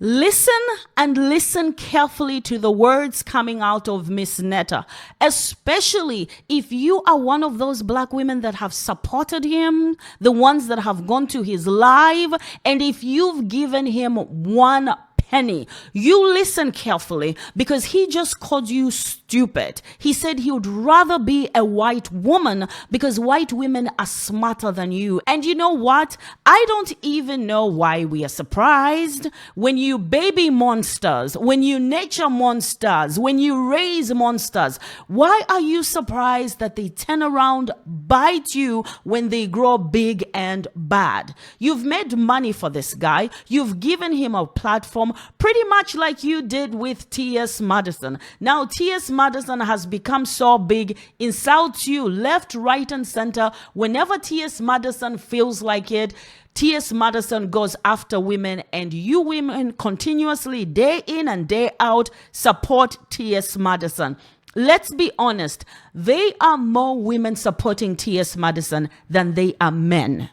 Listen and listen carefully to the words coming out of Miss Netta, especially if you are one of those black women that have supported him, the ones that have gone to his live, and if you've given him one penny. You listen carefully because he just called you stupid. He said he would rather be a white woman because white women are smarter than you. And you know what? I don't even know why we are surprised when you baby monsters, when you nature monsters, when you raise monsters. Why are you surprised that they turn around, bite you when they grow big and bad? You've made money for this guy. You've given him a platform, pretty much like you did with TS Madison. Now, TS Madison has become so big, insults you left, right, and center. Whenever TS Madison feels like it, TS Madison goes after women, and you women continuously, day in and day out, support TS Madison. Let's be honest, there are more women supporting TS Madison than they are men.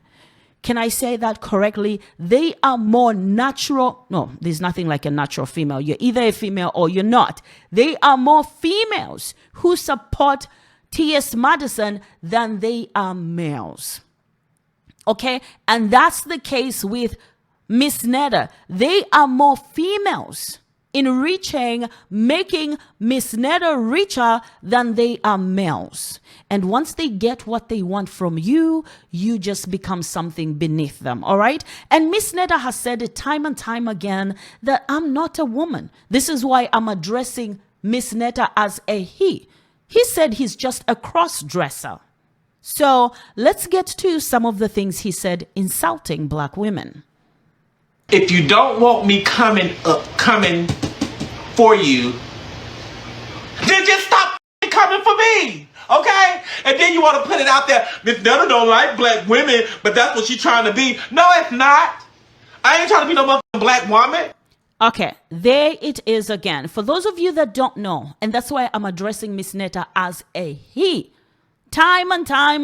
Can I say that correctly? They are more natural. No, there's nothing like a natural female. You're either a female or you're not. They are more females who support TS Madison than they are males. Okay? And that's the case with Miss Netta. They are more females in reaching, making Miss Netta richer than they are males. And once they get what they want from you, you just become something beneath them, all right? And Miss Netta has said it time and time again that I'm not a woman. This is why I'm addressing Miss Netta as a he. He said he's just a cross-dresser. So let's get to some of the things he said insulting black women. If you don't want me coming for you, then just stop coming for me, okay? And then you want to put it out there, Miss Netta don't like black women, but that's what she's trying to be. No, it's not. I ain't trying to be no motherfucking black woman. Okay, there it is again. For those of you that don't know, and that's why I'm addressing Miss Netta as a he. Time and time,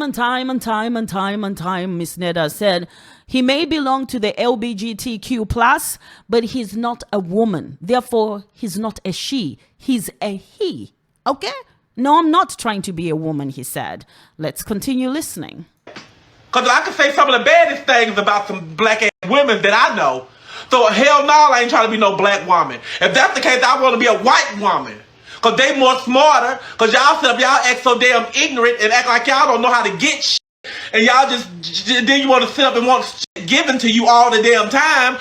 Miss Netta said he may belong to the LGBTQ+, but he's not a woman. Therefore, he's not a she. He's a he. Okay? No, I'm not trying to be a woman, he said. Let's continue listening. Because I can say some of the baddest things about some black ass women that I know. So hell no, I ain't trying to be no black woman. If that's the case, I want to be a white woman. Because they more smarter. Because y'all sit up, y'all act so damn ignorant and act like y'all don't know how to get shit. And y'all just, then you want to sit up and want shit given to you all the damn time.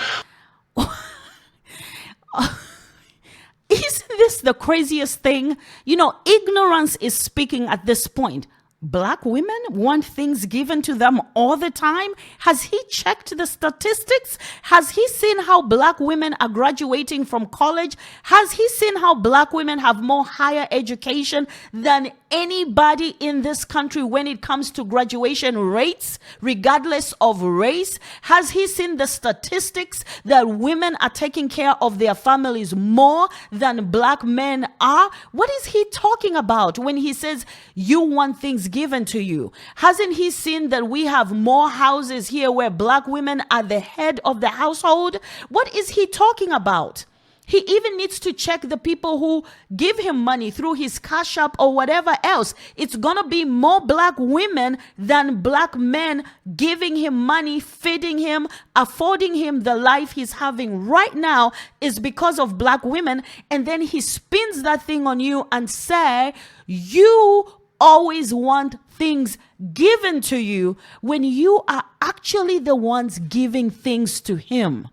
Isn't this the craziest thing? You know, ignorance is speaking at this point. Black women want things given to them all the time. Has he checked the statistics? Has he seen how black women are graduating from college? Has he seen how black women have more higher education than anybody in this country when it comes to graduation rates, regardless of race? Has he seen the statistics that women are taking care of their families more than black men are? What is he talking about when he says you want things given to you? Hasn't he seen that we have more houses here where black women are the head of the household? What is he talking about? He even needs to check the people who give him money through his Cash App or whatever else. It's going to be more black women than black men giving him money, feeding him, affording him the life he's having right now is because of black women. And then he spins that thing on you and say, you always want things given to you when you are actually the ones giving things to him.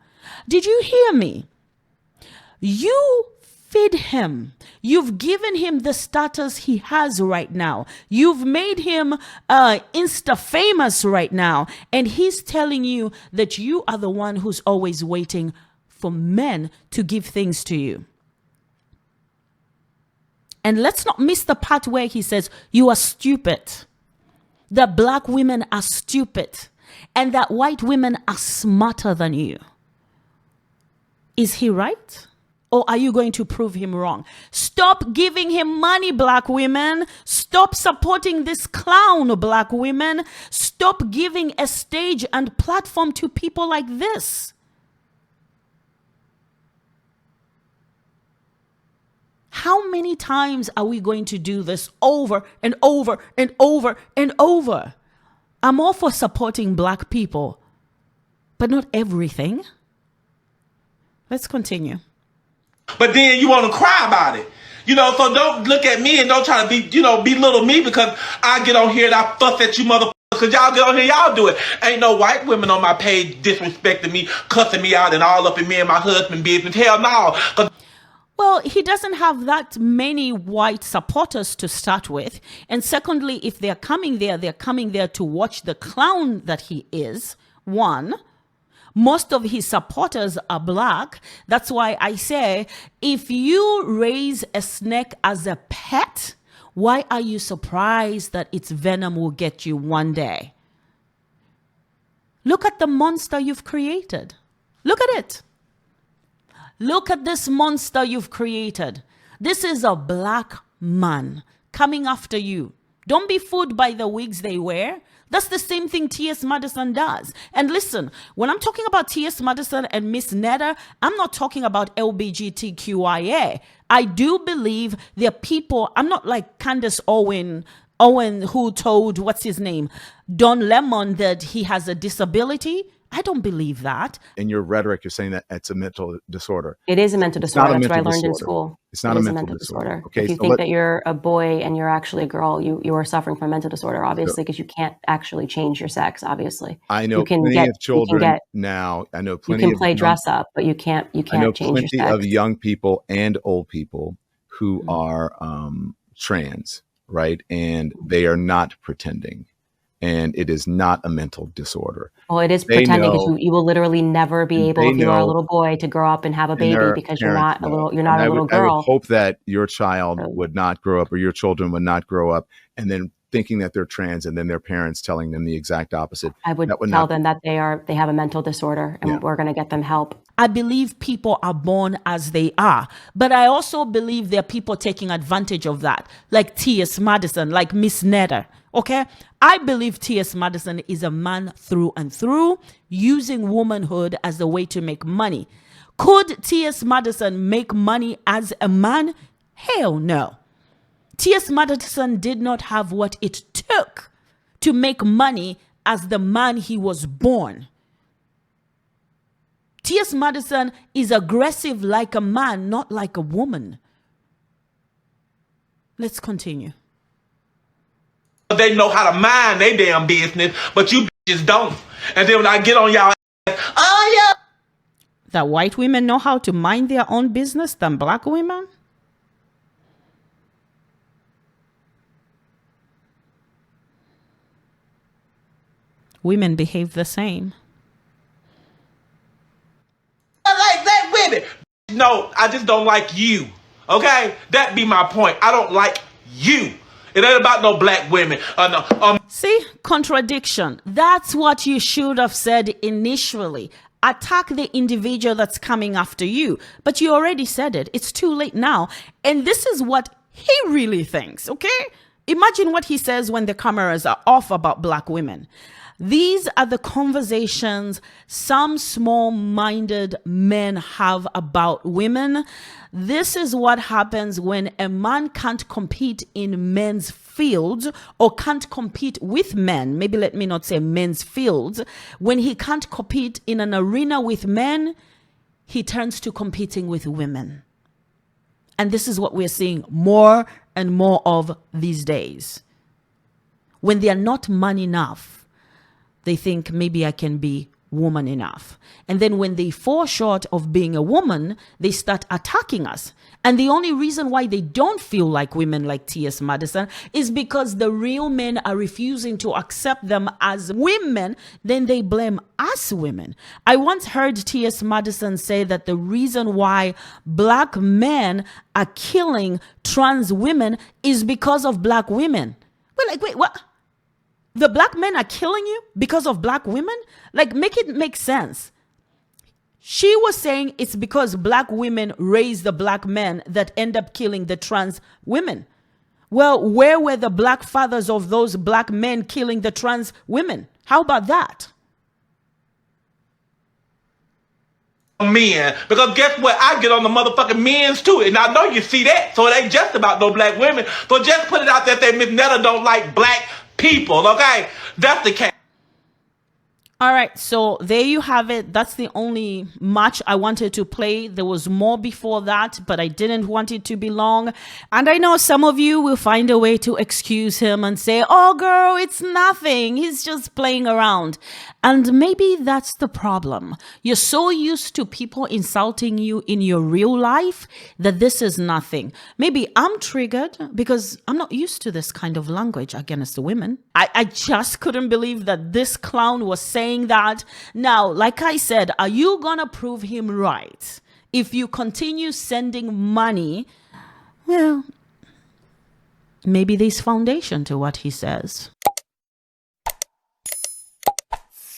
Did you hear me? You feed him. You've given him the status he has right now. You've made him Insta famous right now. And he's telling you that you are the one who's always waiting for men to give things to you. And let's not miss the part where he says, you are stupid. That black women are stupid. And that white women are smarter than you. Is he right? Or are you going to prove him wrong? Stop giving him money, black women. Stop supporting this clown, black women. Stop giving a stage and platform to people like this. How many times are we going to do this over and over and over and over? I'm all for supporting black people, but not everything. Let's continue. But then you want to cry about it. You know, so don't look at me and don't try to be, belittle me because I get on here and I fuss at you motherfuckers because y'all get on here, y'all do it. Ain't no white women on my page disrespecting me, cussing me out and all up in me and my husband business. Hell no. Well, he doesn't have that many white supporters to start with. And secondly, if they're coming there to watch the clown that he is, one. Most of his supporters are black. That's why I say, if you raise a snake as a pet, why are you surprised that its venom will get you one day? Look at the monster you've created. Look at it. Look at this monster you've created. This is a black man coming after you. Don't be fooled by the wigs they wear. That's the same thing TS Madison does. And listen, when I'm talking about TS Madison and Miss Netta, I'm not talking about LGBTQIA. I do believe there are people, I'm not like Candace Owen who told, what's his name, Don Lemon that he has a disability. I don't believe that. In your rhetoric, you're saying that it's a mental disorder. It is a mental disorder. That's what I learned in school. It's not a mental disorder. Okay, if you think that you're a boy and you're actually a girl, you are suffering from a mental disorder, obviously, because you can't actually change your sex, obviously. I know plenty of children now. I know plenty you can play dress up, but you can't change your sex. I know plenty of young people and old people who are trans, right? And they are not pretending. And it is not a mental disorder. Well, it is pretending because you will literally never be able, if you are a little boy, to grow up and have a baby because you're not a little girl. I would hope that your child would not grow up, or your children would not grow up, and then thinking that they're trans, and then their parents telling them the exact opposite. I would tell them that they have a mental disorder, and we're going to get them help. I believe people are born as they are, but I also believe there are people taking advantage of that, like TS Madison, like Miss Netta. Okay, I believe T.S. Madison is a man through and through, using womanhood as a way to make money. Could T.S. Madison make money as a man? Hell no. T.S. Madison did not have what it took to make money as the man he was born. T.S. Madison is aggressive like a man, not like a woman. Let's continue. They know how to mind their damn business, but you bitches don't. And then when I get on y'all ass, oh yeah. That white women know how to mind their own business than black women? Women behave the same. I like black women. No, I just don't like you. Okay? That be my point. I don't like you. It ain't about no black women. See, contradiction. That's what you should have said initially. Attack the individual that's coming after you. But you already said it. It's too late now. And this is what he really thinks, okay? Imagine what he says when the cameras are off about black women. These are the conversations some small-minded men have about women. This is what happens when a man can't compete in men's fields, or can't compete with men. Maybe let me not say men's fields. When he can't compete in an arena with men, he turns to competing with women. And this is what we're seeing more and more of these days. When they are not man enough, they think maybe I can be woman enough. And then when they fall short of being a woman, they start attacking us. And the only reason why they don't feel like women like T.S. Madison is because the real men are refusing to accept them as women. Then they blame us women. I once heard T.S. Madison say that the reason why black men are killing trans women is because of black women. We're like, wait, what? The black men are killing you because of black women? Like, make it make sense. She was saying it's because black women raise the black men that end up killing the trans women. Well, where were the black fathers of those black men killing the trans women? How about that? men. Because guess what? I get on the motherfucking men's too. And I know you see that. So it ain't just about no black women. So just put it out there that Miss Netta don't like black people. Okay? That's the case. All right, so there you have it. That's the only match I wanted to play. There was more before that, but I didn't want it to be long. And I know some of you will find a way to excuse him and say, oh, girl, it's nothing. He's just playing around. And maybe that's the problem. You're so used to people insulting you in your real life that this is nothing. Maybe I'm triggered because I'm not used to this kind of language against the women. I just couldn't believe that this clown was saying that. Now, like I said, are you gonna prove him right? If you continue sending money, well, maybe there's foundation to what he says.